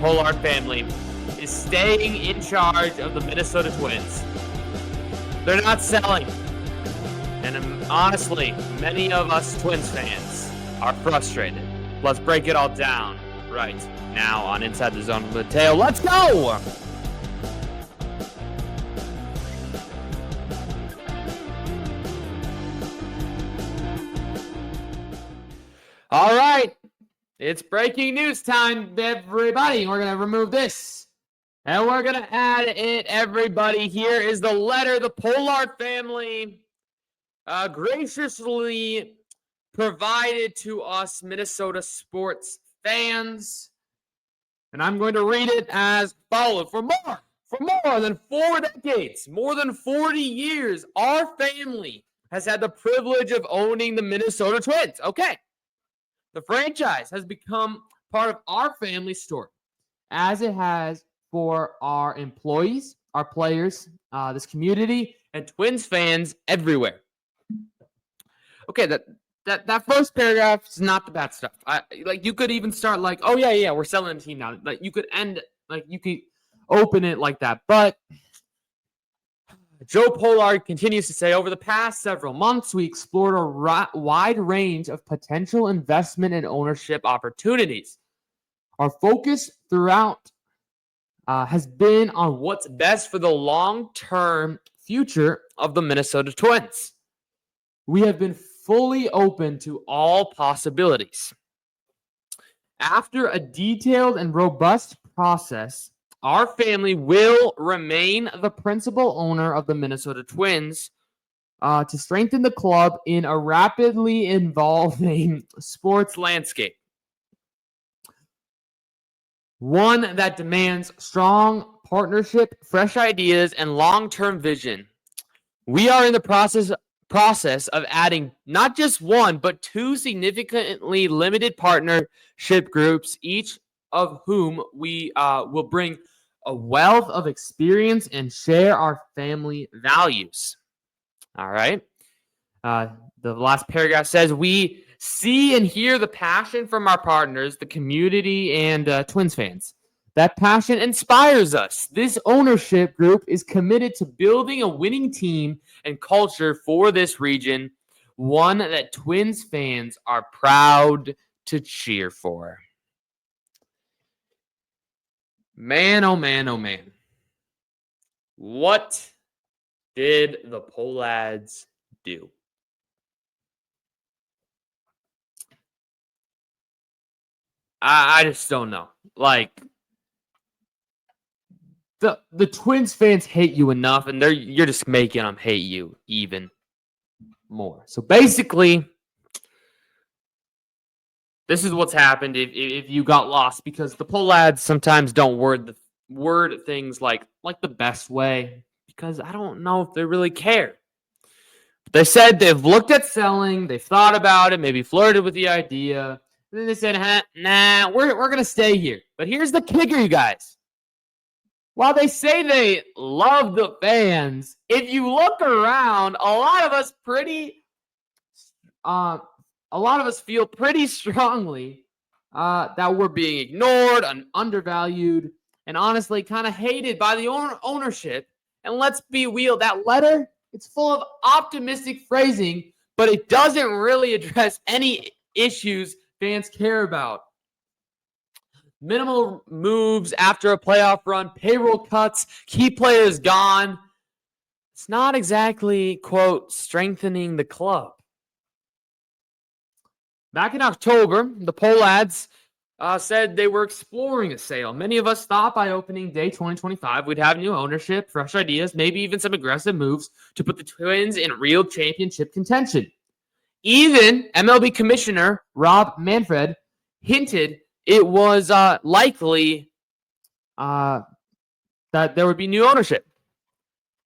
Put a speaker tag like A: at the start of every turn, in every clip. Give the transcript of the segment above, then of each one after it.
A: POHLAD family is staying in charge of the Minnesota Twins. They're not selling. And honestly, many of us Twins fans are frustrated. Let's break it all down right now on Inside the Zone with Mateo. Let's go! All right. It's breaking news time, everybody. We're going to remove this. And we're going to add it, everybody. Here is the letter the POHLAD family graciously provided to us Minnesota sports fans. And I'm going to read it as follows. For more than 4 decades, more than 40 years, our family has had the privilege of owning the Minnesota Twins. Okay. The franchise has become part of our family story, as it has for our employees, our players, this community, and Twins fans everywhere. Okay, that first paragraph is not the bad stuff. You could even start like, oh yeah, we're selling the team now. Like you could end, like you could open it like that. But Joe POHLAD continues to say, over the past several months, we explored a wide range of potential investment and ownership opportunities. Our focus throughout has been on what's best for the long-term future of the Minnesota Twins. We have been fully open to all possibilities. After a detailed and robust process, our family will remain the principal owner of the Minnesota Twins to strengthen the club in a rapidly evolving sports landscape. One that demands strong partnership, fresh ideas, and long-term vision. We are in the process of adding not just one, but 2 significantly limited partnership groups, each of whom we will bring a wealth of experience and share our family values. All right. The last paragraph says, we see and hear the passion from our partners, the community, and Twins fans. That passion inspires us. This ownership group is committed to building a winning team and culture for this region, one that Twins fans are proud to cheer for. Man, oh man, oh man. What did the POHLADs do? I just don't know. Like, the Twins fans hate you enough, and you're just making them hate you even more. So basically, this is what's happened if you got lost, because the POHLADs sometimes don't word things like the best way, because I don't know if they really care. They said they've looked at selling, they've thought about it, maybe flirted with the idea, and then they said, nah, we're going to stay here. But here's the kicker, you guys. While they say they love the fans, if you look around, a lot of us feel pretty strongly that we're being ignored and undervalued and honestly kind of hated by the ownership. And let's be real, that letter, it's full of optimistic phrasing, but it doesn't really address any issues fans care about. Minimal moves after a playoff run, payroll cuts, key players gone. It's not exactly, quote, strengthening the club. Back in October, the POHLADs said they were exploring a sale. Many of us thought by opening day 2025 we'd have new ownership, fresh ideas, maybe even some aggressive moves to put the Twins in real championship contention. Even MLB Commissioner Rob Manfred hinted it was likely that there would be new ownership.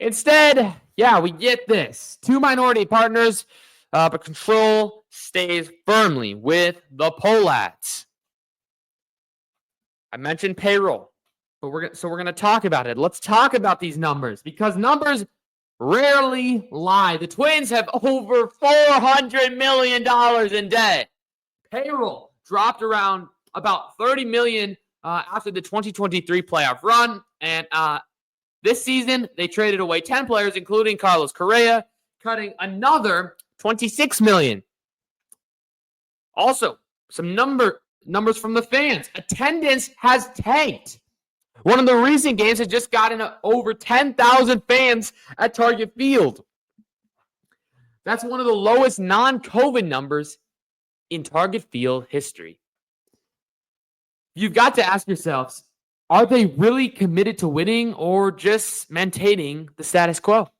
A: Instead, we get this. 2 minority partners, but control stays firmly with the POHLADs. I mentioned payroll, but we're going to talk about it. Let's talk about these numbers, because numbers rarely lie. The Twins have over $400 million in debt. Payroll dropped around about $30 million after the 2023 playoff run. And this season, they traded away 10 players, including Carlos Correa, cutting another $26 million. Also, some numbers from the fans. Attendance has tanked. One of the recent games has just gotten over 10,000 fans at Target Field. That's one of the lowest non-COVID numbers in Target Field history. You've got to ask yourselves, are they really committed to winning or just maintaining the status quo?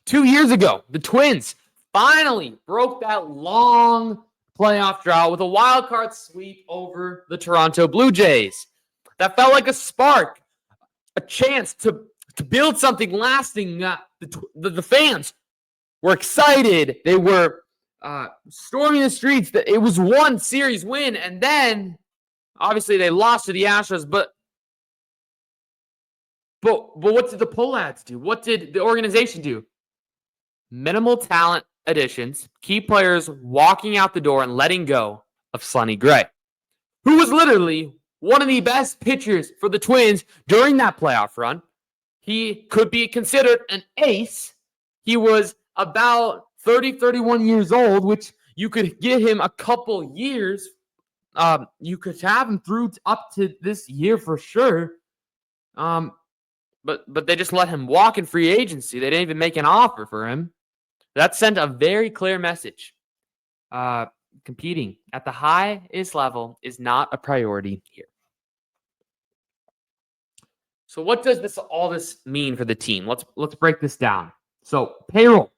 A: 2 years ago, the Twins finally broke that long playoff drought with a wild card sweep over the Toronto Blue Jays. That felt like a spark, a chance to build something lasting. The fans were excited. They were storming the streets. It was one series win, and then obviously they lost to the Astros. But what did the POHLADs do? What did the organization do? Minimal talent additions, key players walking out the door and letting go of Sonny Gray, who was literally one of the best pitchers for the Twins during that playoff run. He could be considered an ace. He was about 30, 31 years old, which you could give him a couple years. You could have him through up to this year for sure. But they just let him walk in free agency. They didn't even make an offer for him. That sent a very clear message. Competing at the highest level is not a priority here. So what does all this mean for the team? Let's break this down. So payroll.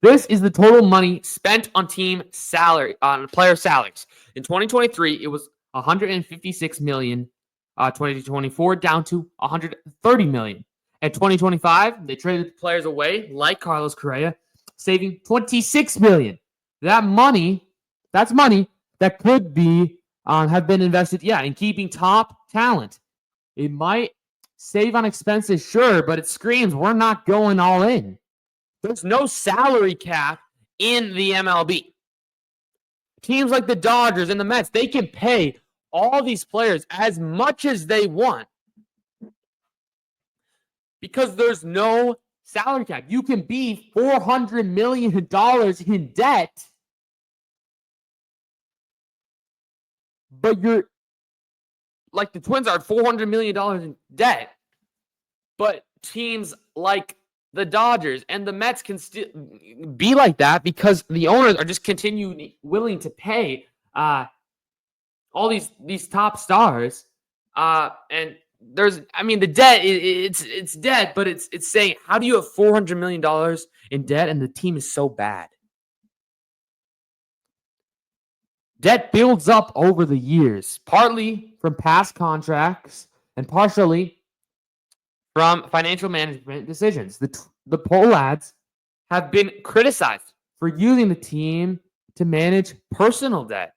A: This is the total money spent on player salaries. In 2023, it was $156 million. 2024 down to $130 million. At 2025, they traded the players away, like Carlos Correa, saving $26 million. That's money that could be have been invested, in keeping top talent. It might save on expenses, sure, but it screams we're not going all in. There's no salary cap in the MLB. Teams like the Dodgers and the Mets, they can pay all these players as much as they want because there's no salary cap. You can be $400 million in debt, but you're like the Twins are $400 million in debt, but teams like the Dodgers and the Mets can still be like that because the owners are just continually willing to pay all these top stars. And the debt, it's debt, but it's saying, how do you have $400 million in debt and the team is so bad? Debt builds up over the years, partly from past contracts and partially from financial management decisions. The POHLADs have been criticized for using the team to manage personal debt.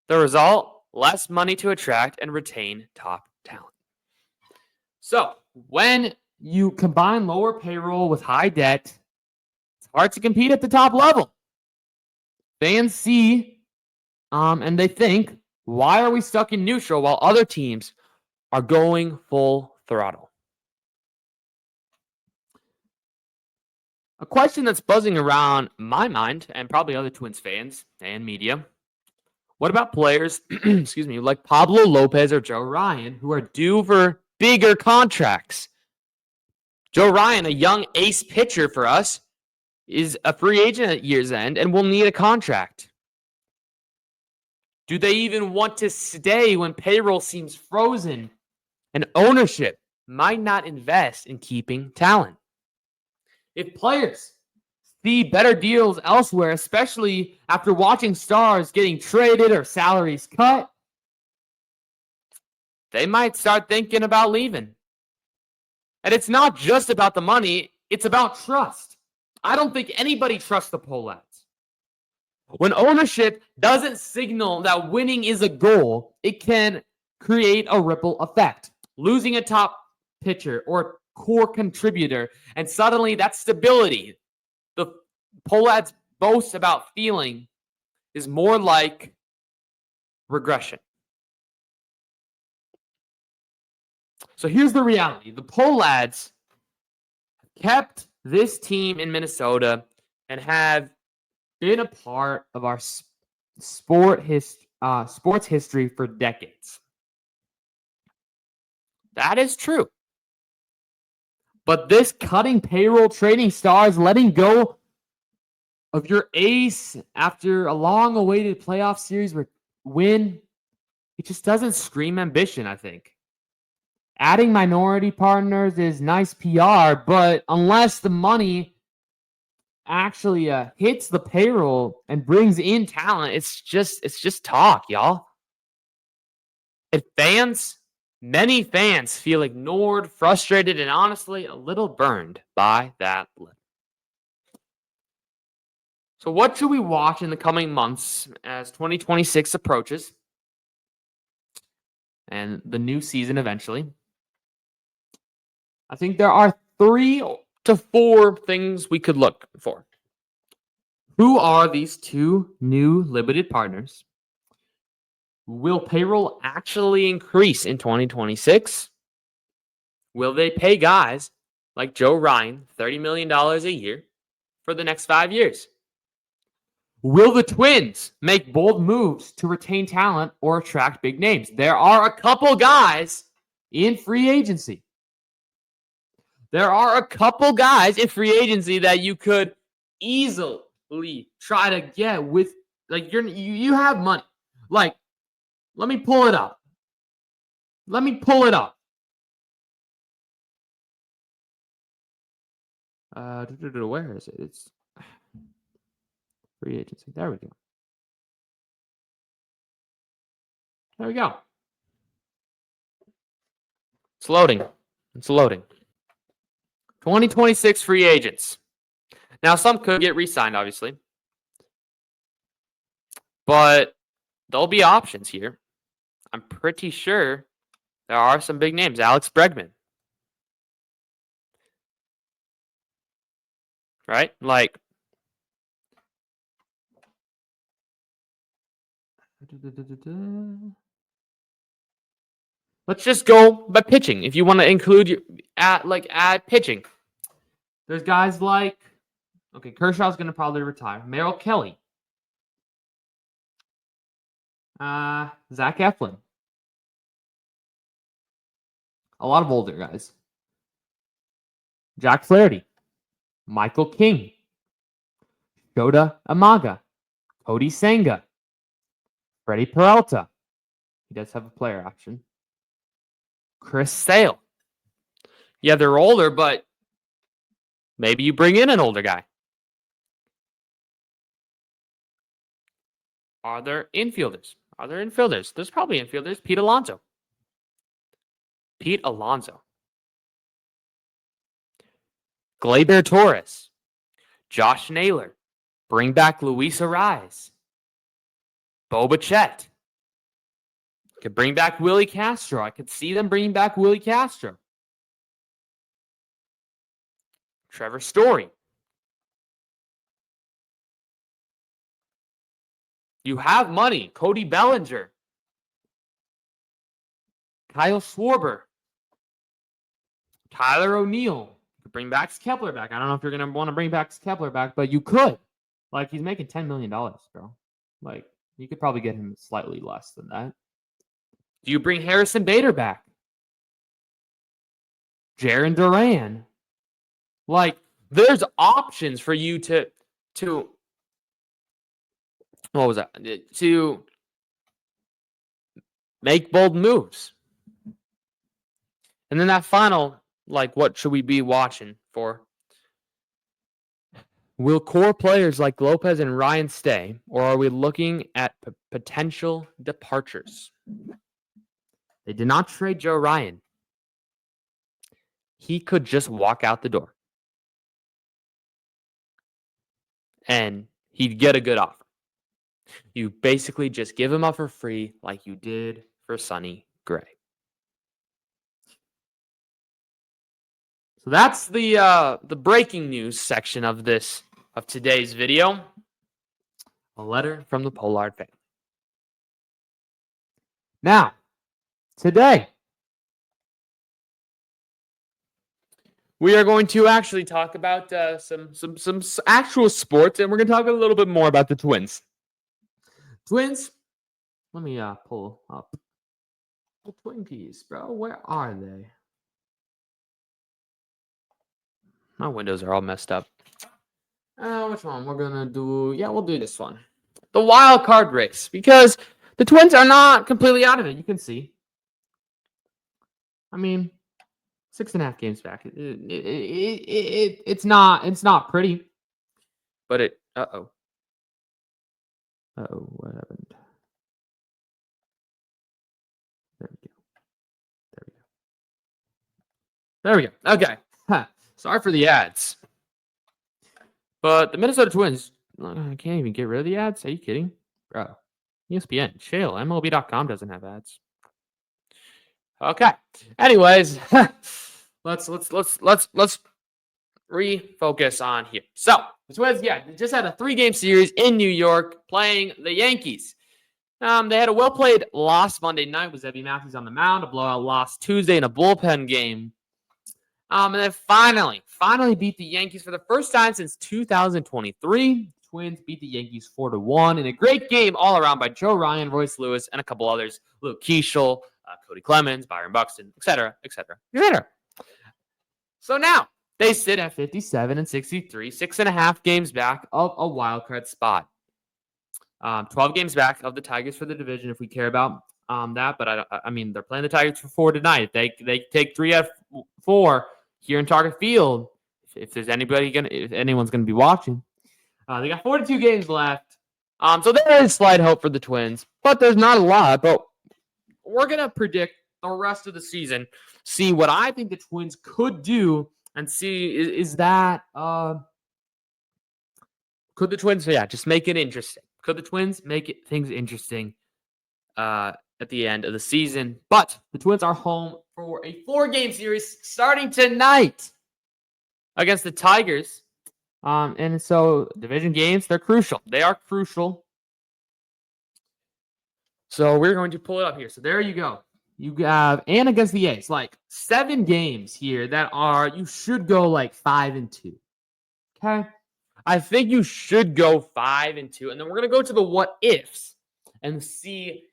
A: The result, less money to attract and retain top talent. So when you combine lower payroll with high debt, it's hard to compete at the top level. Fans see and they think, why are we stuck in neutral while other teams are going full throttle? A question that's buzzing around my mind and probably other Twins fans and media. What about players, like Pablo Lopez or Joe Ryan, who are due for bigger contracts? Joe Ryan, a young ace pitcher for us, is a free agent at year's end and will need a contract. Do they even want to stay when payroll seems frozen and ownership might not invest in keeping talent? If players see better deals elsewhere, especially after watching stars getting traded or salaries cut, they might start thinking about leaving. And it's not just about the money, it's about trust. I don't think anybody trusts the POHLADs. When ownership doesn't signal that winning is a goal, it can create a ripple effect. Losing a top pitcher or core contributor, and suddenly that stability the POHLADs boast about feeling is more like regression. So here's the reality. The POHLADs kept this team in Minnesota and have been a part of our sports history for decades. That is true. But this cutting payroll, trading stars, letting go of your ace after a long-awaited playoff series win, it just doesn't scream ambition, I think. Adding minority partners is nice PR, but unless the money actually hits the payroll and brings in talent, it's just talk, y'all. And many fans feel ignored, frustrated, and honestly a little burned by that letter. So what should we watch in the coming months as 2026 approaches and the new season eventually? I think there are 3 to 4 things we could look for. Who are these 2 new limited partners? Will payroll actually increase in 2026? Will they pay guys like Joe Ryan $30 million a year for the next 5 years? Will the Twins make bold moves to retain talent or attract big names? There are a couple guys in free agency. That you could easily try to get with, like, you have money. Like, let me pull it up. Where is it? It's free agency. There we go. It's loading. 2026 free agents. Now, some could get re-signed, obviously. But there'll be options here. I'm pretty sure there are some big names. Alex Bregman. Right? Like, let's just go by pitching. If you want to include add pitching. There's guys like, Kershaw's going to probably retire. Merrill Kelly. Zach Eflin. A lot of older guys. Jack Flaherty. Michael King. Shota Amaga. Cody Senga. Freddie Peralta. He does have a player option. Chris Sale. Yeah, they're older, but maybe you bring in an older guy. Are there infielders? There's probably infielders. Pete Alonso. Gleyber Torres. Josh Naylor. Bring back Luis Ariz. Bo Bichette. Could bring back Willie Castro. I could see them bringing back Willie Castro. Trevor Story. You have money. Cody Bellinger. Kyle Schwarber. Tyler O'Neill. Bring back Kepler back. I don't know if you're going to want to bring back Kepler back, but you could. Like, he's making $10 million, bro. Like, you could probably get him slightly less than that. Do you bring Harrison Bader back? Jarren Duran. Like, there's options for you to what was that? To make bold moves. And then that final, like, what should we be watching for? Will core players like Lopez and Ryan stay, or are we looking at potential departures? They did not trade Joe Ryan. He could just walk out the door. And he'd get a good offer. You basically just give him up for free like you did for Sonny Gray. So that's the breaking news section of today's video. A letter from the POHLAD family. Now, today, we are going to actually talk about some actual sports, and we're going to talk a little bit more about the Twins. Twins. Let me pull up the Twinkies, bro. Where are they? My windows are all messed up. Which one? We're going to do... Yeah, we'll do this one. The wild card race. Because the Twins are not completely out of it. You can see. I mean, 6.5 games back. It's not pretty. But it... Uh-oh. Uh-oh, what happened? There we go. Okay. Sorry for the ads. But the Minnesota Twins, I can't even get rid of the ads. Are you kidding? Bro. ESPN, chill. MLB.com doesn't have ads. Okay. Anyways, let's refocus on here. So the Twins, they just had a 3-game series in New York playing the Yankees. They had a well-played loss Monday night with Zebby Matthews on the mound, a blowout loss Tuesday in a bullpen game. And then finally beat the Yankees for the first time since 2023. Twins beat the Yankees 4-1 in a great game all around by Joe Ryan, Royce Lewis, and a couple others. Luke Keeschel, Cody Clemens, Byron Buxton, etc. So now they sit at 57 and 63, 6.5 games back of a wild card spot. 12 games back of the Tigers for the division, if we care about that. But I mean, they're playing the Tigers for 4 tonight. If they take 3 out of 4 here in Target Field, if anyone's gonna be watching, they got 42 games left. So there is slight hope for the Twins, but there's not a lot. But we're gonna predict the rest of the season, see what I think the Twins could do, and see is that could the Twins just make it interesting? Could the Twins make things interesting at the end of the season? But the Twins are home for a 4-game series starting tonight against the Tigers. And so division games, they're crucial. They are crucial. So we're going to pull it up here. So there you go. You have, and against the A's, like 7 games here that you should go like 5-2. Okay. I think you should go 5-2. And then we're going to go to the what ifs and see,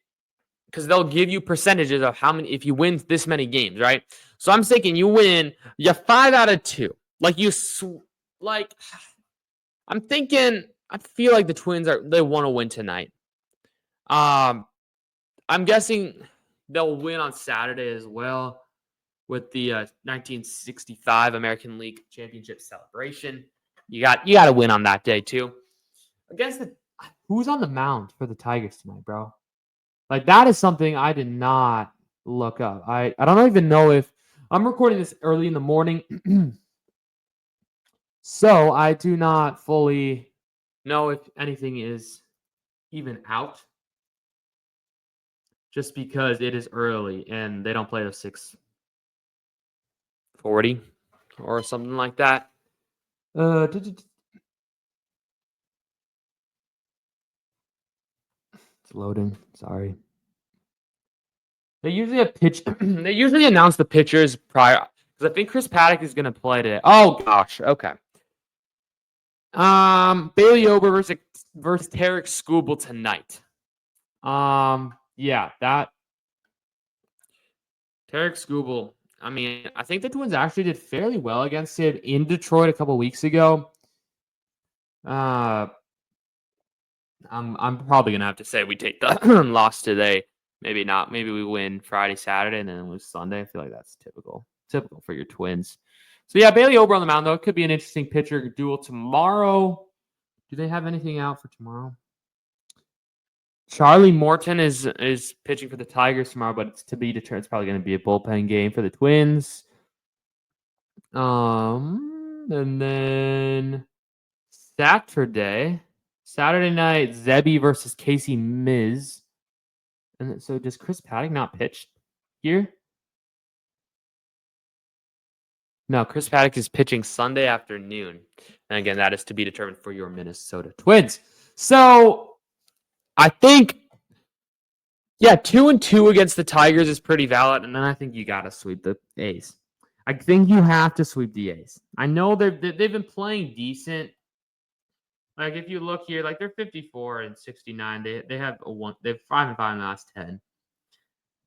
A: because they'll give you percentages of how many, if you win this many games, right? So I'm thinking you 5 out of 2. I'm thinking, I feel like the Twins they want to win tonight. I'm guessing they'll win on Saturday as well with the 1965 American League Championship celebration. You got to win on that day too. Who's on the mound for the Tigers tonight, bro? Like, that is something I did not look up. I don't even know if I'm recording this early in the morning. So I do not fully know if anything is even out. Just because it is early and they don't play at 6:40 or something like that. It's loading. Sorry. They usually they usually announce the pitchers prior, because I think Chris Paddock is going to play today. Oh gosh. Okay. Bailey Ober versus Tarek Skubal tonight. That Tarek Skubal. I mean, I think the Twins actually did fairly well against him in Detroit a couple weeks ago. I'm probably gonna have to say we take the loss today. Maybe not. Maybe we win Friday, Saturday, and then lose Sunday. I feel like that's typical for your Twins. So Bailey Ober on the mound, though. It could be an interesting pitcher duel tomorrow. Do they have anything out for tomorrow? Charlie Morton is pitching for the Tigers tomorrow, but it's to be determined. It's probably going to be a bullpen game for the Twins. And then Saturday night, Zebby versus Casey Miz. And so does Chris Paddock not pitch here? No, Chris Paddock is pitching Sunday afternoon. And again, that is to be determined for your Minnesota Twins. So I think, 2-2 against the Tigers is pretty valid. And then I think you got to sweep the A's. I think you have to sweep the A's. I know they've been playing decent. Like if you look here, like they're 54-69. They have a one. They have 5-5 in the last 10.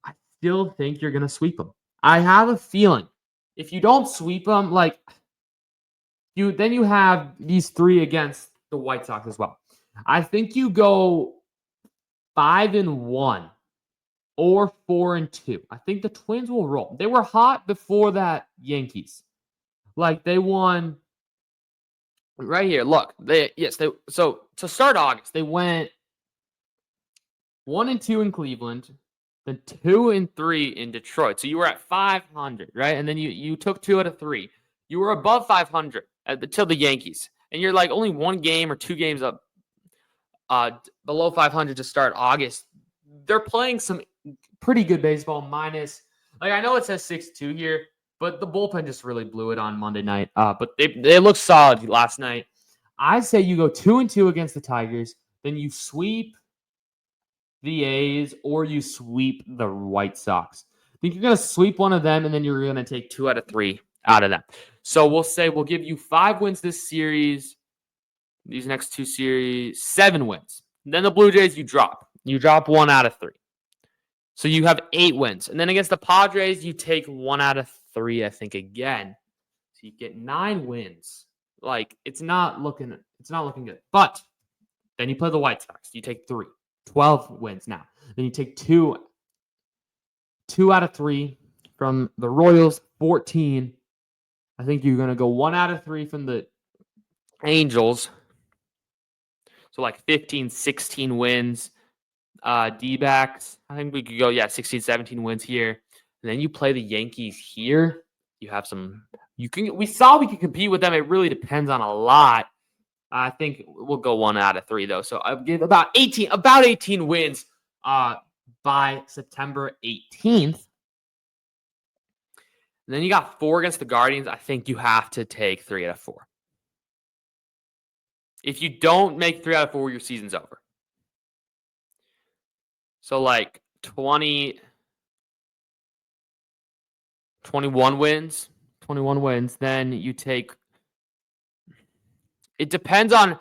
A: I still think you're gonna sweep them. I have a feeling if you don't sweep them, like you have these 3 against the White Sox as well. I think you go 5-1 or 4-2. I think the Twins will roll. They were hot before that Yankees. Like they won right here. Look, so to start August, they went 1-2 in Cleveland, then 2-3 in Detroit. So you were at 500, right? And then you took 2 out of 3. You were above 500 until the Yankees, and you're like only 1 game or 2 games up below 500 to start August. They're playing some pretty good baseball. Minus, like I know it says 6-2 here, but the bullpen just really blew it on Monday night. But they looked solid last night. I say you go 2-2 against the Tigers, then you sweep the A's or you sweep the White Sox. I think you're going to sweep one of them, and then you're going to take 2 out of 3 out of them. So we'll say we'll give you 5 wins this series. These next 2 series, 7 wins. And then the Blue Jays, you drop. You drop 1 out of 3. So you have 8 wins. And then against the Padres, you take 1 out of 3, I think, again. So you get 9 wins. Like, it's not looking good. But then you play the White Sox. You take 3. 12 wins now. Then you take 2 out of 3 from the Royals, 14. I think you're going to go 1 out of 3 from the Angels. So like 15, 16 wins. D-backs, I think we could go, 16, 17 wins here. And then you play the Yankees here. You have some, we saw we could compete with them. It really depends on a lot. I think we'll go 1 out of 3 though. So I'll give about 18 wins by September 18th. And then you got 4 against the Guardians. I think you have to take 3 out of 4. If you don't make 3 out of 4, your season's over. So like 21 wins, then you take. It depends on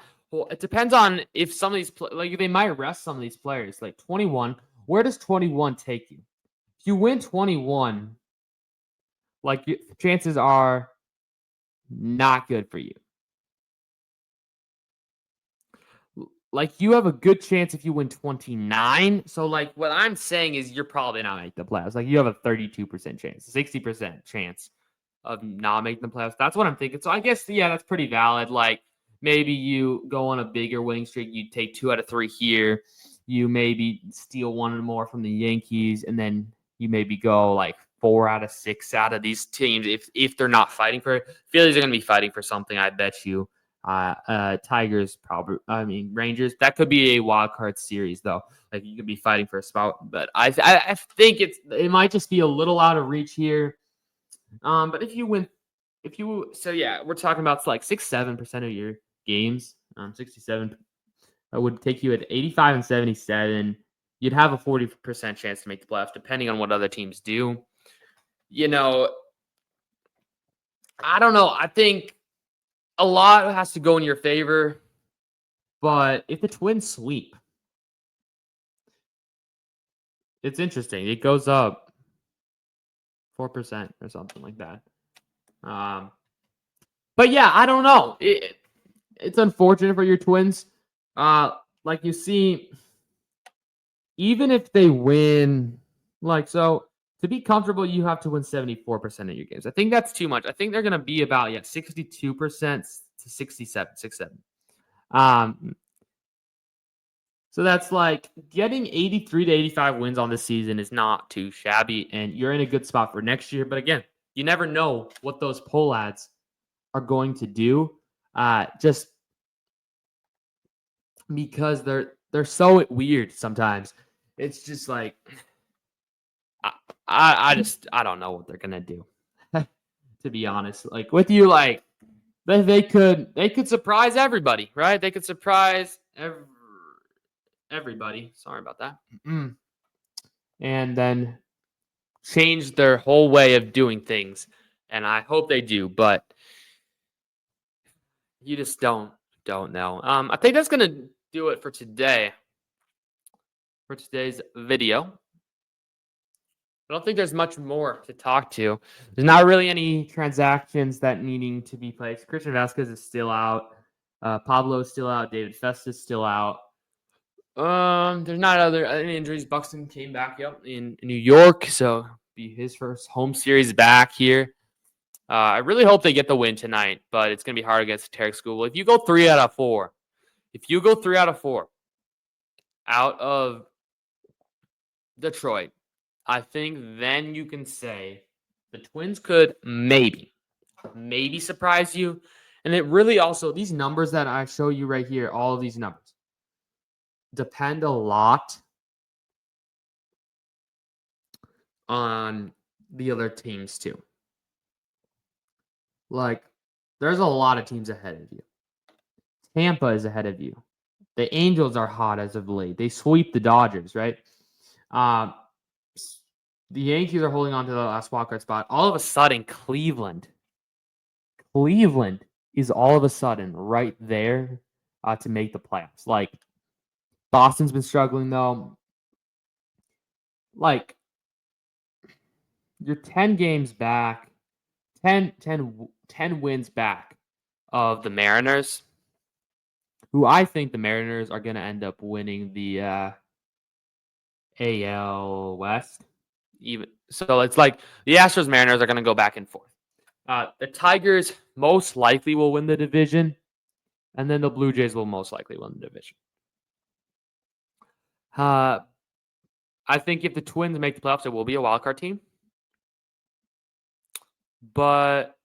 A: if some of these like they might rest some of these players. Like 21, where does 21 take you? If you win 21, like chances are not good for you. Like you have a good chance if you win 29. So like what I'm saying is you're probably not making the playoffs. Like you have a 32% chance, 60% chance of not making the playoffs. That's what I'm thinking. So I guess that's pretty valid. Like maybe you go on a bigger winning streak. You take 2 out of 3 here. You maybe steal 1 more from the Yankees, and then you maybe go like 4 out of 6 out of these teams if they're not fighting for it. Phillies are going to be fighting for something, I bet you. Tigers probably. I mean Rangers. That could be a wild card series though. Like you could be fighting for a spot, but I think it might just be a little out of reach here. But we're talking about like 6-7% of your games. 67. That would take you at 85 and 77. You'd have a 40% chance to make the playoffs, depending on what other teams do. I don't know. I think a lot has to go in your favor, but if the Twins sweep, it's interesting. It goes up 4% or something like that. But yeah, I don't know. It's unfortunate for your Twins. Like you see, even if they win, to be comfortable, you have to win 74% of your games. I think that's too much. I think they're going to be about 62% to 67. So that's like getting 83 to 85 wins on this season is not too shabby, and you're in a good spot for next year. But again, you never know what those POHLADs are going to do, just because they're so weird sometimes. It's just like I don't know what they're gonna do. To be honest, like with you, like they could surprise everybody, right? They could surprise everybody. Sorry about that. And then change their whole way of doing things. and I hope they do, but you just don't know. I think that's gonna do it for today. For today's video. I don't think there's much more to talk to. There's not really any transactions that needing to be placed. Christian Vasquez is still out. Pablo is still out. David Festa is still out. There's not any injuries. Buxton came back in New York, so be his first home series back here. I really hope they get the win tonight, but it's gonna be hard against Tarek School. If you go 3 out of 4, out of Detroit, I think then you can say the Twins could maybe surprise you. And it really also, these numbers that I show you right here, all of these numbers, depend a lot on the other teams too. Like, there's a lot of teams ahead of you. Tampa is ahead of you. The Angels are hot as of late. They sweep the Dodgers, right? The Yankees are holding on to the last wildcard spot. All of a sudden, Cleveland is all of a sudden right there to make the playoffs. Like, Boston's been struggling, though. Like, you're 10 games back, 10 wins back of the Mariners, who I think the Mariners are going to end up winning the AL West. Even so, it's like the Astros Mariners are going to go back and forth. The Tigers most likely will win the division, and then the Blue Jays will most likely win the division. I think if the Twins make the playoffs, it will be a wildcard team. But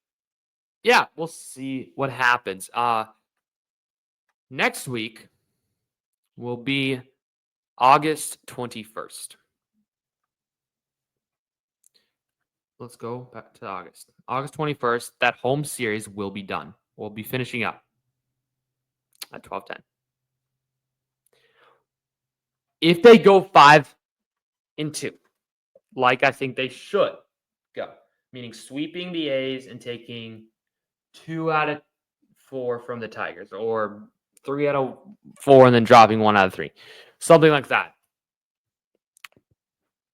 A: yeah, we'll see what happens. Next week will be August 21st. Let's go back to August. August 21st, that home series will be done. We'll be finishing up at 12:10. If they go 5-2, like I think they should go, meaning sweeping the A's and taking 2 out of 4 from the Tigers, or 3 out of 4 and then dropping 1 out of 3, something like that.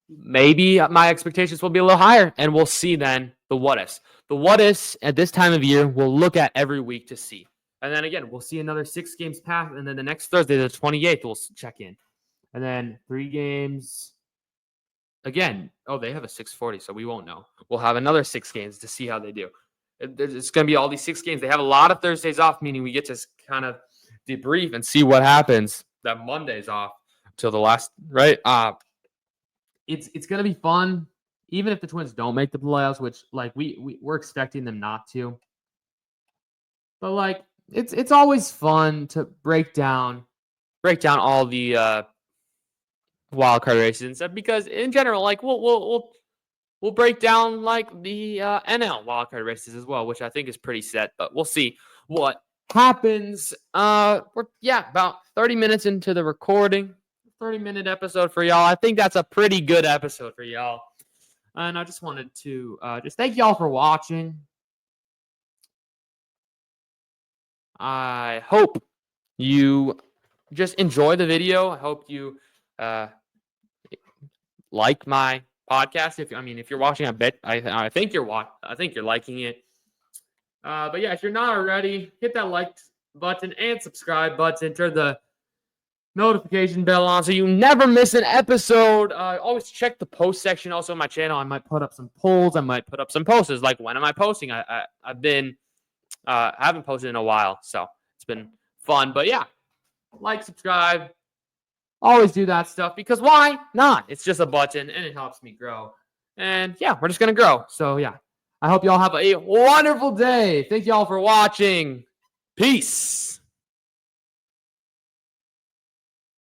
A: Maybe my expectations will be a little higher, and we'll see then the what-ifs. The what-ifs at this time of year we'll look at every week to see. And then again, we'll see another 6 games pass, and then the next Thursday, the 28th, we'll check in. And then 3 games again. Oh, they have a 640, so we won't know. We'll have another 6 games to see how they do. It's going to be all these 6 games. They have a lot of Thursdays off, meaning we get to kind of debrief and see what happens. That Monday's off till the last, right? It's going to be fun, even if the Twins don't make the playoffs, which like we're expecting them not to. But like it's always fun to break down all the wild card races and stuff, because in general, like we'll break down like the NL wild card races as well, which I think is pretty set. But we'll see what happens. We're about 30 minutes into the recording. 30-minute episode for y'all. I think that's a pretty good episode for y'all. And I just wanted to just thank y'all for watching. I hope you just enjoy the video. I hope you like my podcast. If you're watching, I think you're liking it. But yeah, if you're not already, hit that like button and subscribe button. Turn the notification bell on so you never miss an episode. Always check the post section also on my channel. I might put up some polls. I might put up some posters. Like, when am I posting? I've been haven't posted in a while, so it's been fun. But yeah, like, subscribe. Always do that stuff, because why not? It's just a button and it helps me grow. And yeah, we're just gonna grow. So yeah, I hope y'all have a wonderful day. Thank y'all for watching. Peace.